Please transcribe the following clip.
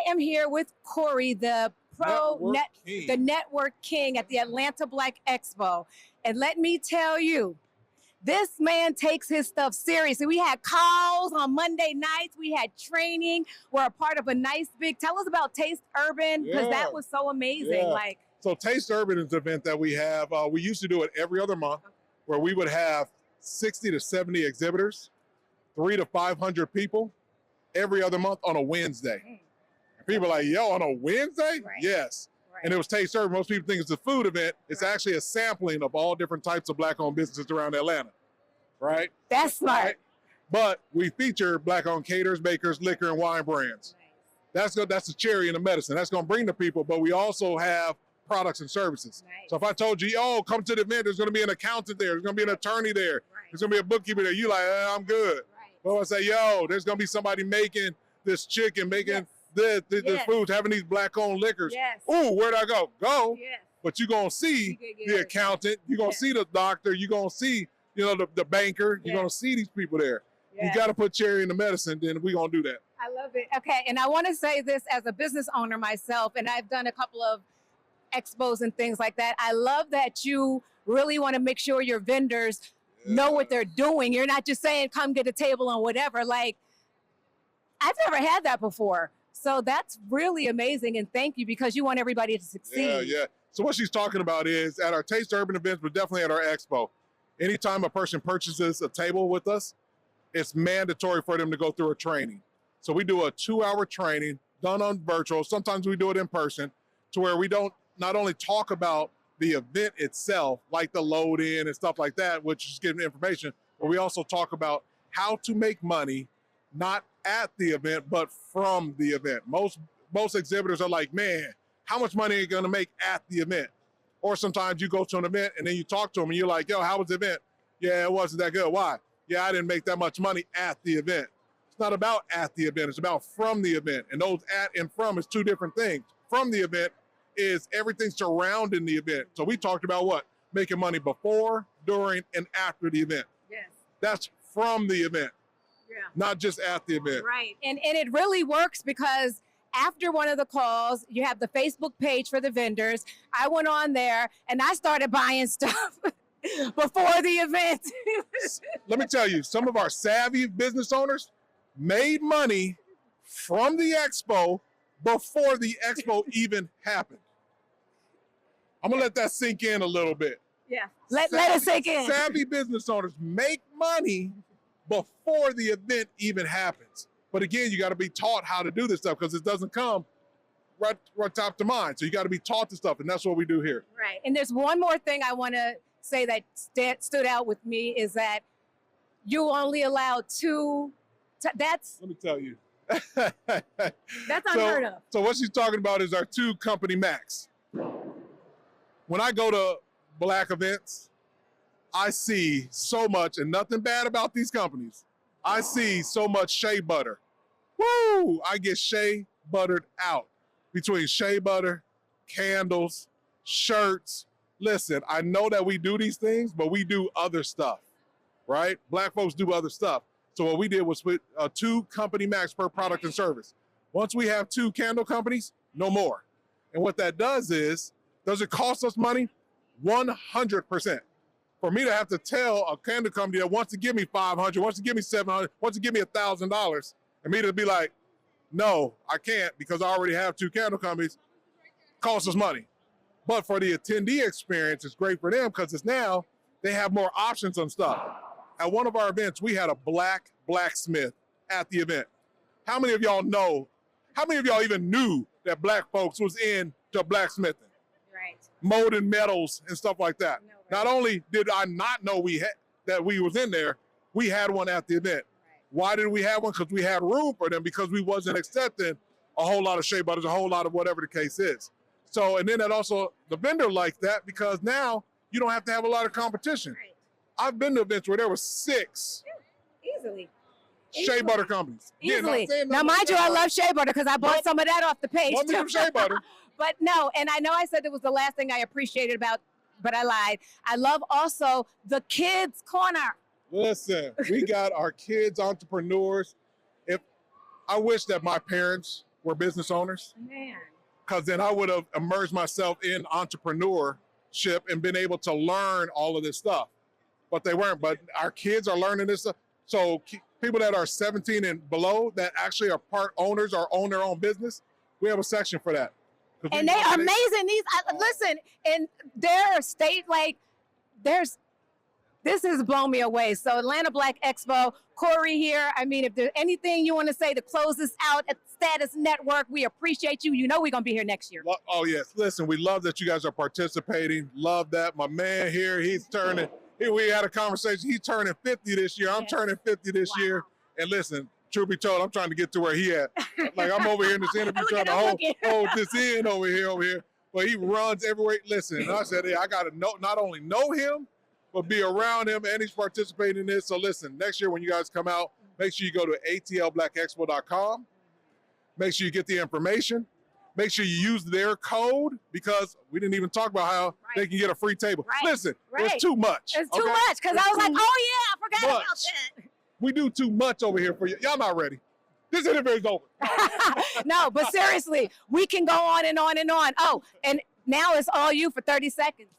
am here with Cory, the the network king at the Atlanta Black Expo. And let me tell you, this man takes his stuff seriously. We had calls on Monday nights. We had training. We're a part of a nice big, tell us about Taste Urban, because that was so amazing. So Taste Urban is an event that we have. We used to do it every other month, where we would have 60 to 70 exhibitors, 300 to 500 people every other month on a Wednesday. And people are like, yo, on a Wednesday? Right. Yes. Right. And it was Taste Urban. Most people think it's a food event. It's actually a sampling of all different types of Black-owned businesses around Atlanta, right? That's smart. Right? But we feature Black-owned caterers, bakers, liquor, and wine brands. Nice. That's the cherry in the medicine. That's going to bring the people, but we also have products and services. Nice. So if I told you, oh, come to the event, there's going to be an accountant there, there's going to be an attorney there, there's going to be a bookkeeper there, you like, I'm good. Right. But I say, yo, there's going to be somebody making this chicken, making the food, having these Black-owned liquors. Yes. Ooh, where'd I go? Go. Yes. But you're going to see the accountant, you're going to see the doctor, you're going to see, the banker, you're going to see these people there. Yes. You got to put cherry in the medicine, then we're going to do that. I love it. Okay, and I want to say this as a business owner myself, and I've done a couple of expos and things like that. I love that you really want to make sure your vendors know what they're doing. You're not just saying, come get a table and whatever. Like, I've never had that before. So that's really amazing. And thank you, because you want everybody to succeed. Yeah. So what she's talking about is at our Taste Urban events, but definitely at our expo, anytime a person purchases a table with us, it's mandatory for them to go through a training. So we do a 2-hour training done on virtual. Sometimes we do it in person, to where we don't not only talk about the event itself, like the load in and stuff like that, which is giving information, but we also talk about how to make money, not at the event, but from the event. Most exhibitors are like, man, how much money are you gonna make at the event? Or sometimes you go to an event and then you talk to them and you're like, yo, how was the event? Yeah, it wasn't that good. Why? Yeah, I didn't make that much money at the event. It's not about at the event, it's about from the event. And those at and from is two different things. From the event is everything surrounding the event. So we talked about what? Making money before, during, and after the event. Yes. That's from the event. Yeah. Not just at the event. Right. And it really works, because after one of the calls, you have the Facebook page for the vendors. I went on there and I started buying stuff before the event. Let me tell you, some of our savvy business owners made money from the expo before the expo even happened. I'm gonna let that sink in a little bit. Yeah, let it sink in. Savvy business owners make money before the event even happens. But again, you got to be taught how to do this stuff, because it doesn't come right top to mind. So you got to be taught the stuff, and that's what we do here. Right. And there's one more thing I want to say that stood out with me, is that you only allow two. Let me tell you. That's unheard of. So what she's talking about is our 2 company max. When I go to Black events, I see so much, and nothing bad about these companies. I see so much shea butter. Woo! I get shea buttered out between shea butter, candles, shirts. Listen, I know that we do these things, but we do other stuff, right? Black folks do other stuff. So what we did was put 2 company max per product and service. Once we have 2 candle companies, no more. And what that does is, does it cost us money? 100%. For me to have to tell a candle company that wants to give me $500, wants to give me $700, wants to give me $1,000, and me to be like, no, I can't, because I already have 2 candle companies, costs us money. But for the attendee experience, it's great for them, because it's now they have more options on stuff. At one of our events, we had a black blacksmith at the event. How many of y'all know, how many of y'all even knew that Black folks was into blacksmithing? Right. Molding metals and stuff like that. No, right. Not only did I not know that we was in there, we had one at the event. Right. Why did we have one? Because we had room for them, because we wasn't accepting a whole lot of shea butters, a whole lot of whatever the case is. So, and then that also, the vendor liked that, because now you don't have to have a lot of competition. Right. I've been to events where there were 6 easily shea butter companies. Easily. Yeah, now, mind you, I love shea butter, because I bought some of that off the page. Want me some shea butter? But no, and I know I said it was the last thing I appreciated about, but I lied. I love also the kids' corner. Listen, we got our kids entrepreneurs. I wish that my parents were business owners, Man. because then I would have immersed myself in entrepreneurship and been able to learn all of this stuff. But they weren't. But our kids are learning this stuff. So people that are 17 and below that actually are part owners or own their own business, we have a section for that. And they are amazing. Listen, in their state, like, this has blown me away. So Atlanta Black Expo, Cory here. I mean, if there's anything you want to say to close this out at Status Network, we appreciate you. You know we're going to be here next year. Oh, yes. Listen, we love that you guys are participating. Love that. My man here, he's turning, we had a conversation. He's turning 50 this year. I'm turning 50 this year. And listen, truth be told, I'm trying to get to where he at. Like, I'm over here in this interview trying to hold this in over here. But he runs everywhere. Listen, I said, hey, I got to not only know him, but be around him, and he's participating in this. So listen, next year when you guys come out, make sure you go to atlblackexpo.com. Make sure you get the information. Make sure you use their code, because we didn't even talk about how they can get a free table. Listen, it's too much. It's too much, because I was like, oh yeah, I forgot about that. We do too much over here for you. Y'all not ready. This interview is over. No, but seriously, we can go on and on and on. Oh, and now it's all you for 30 seconds.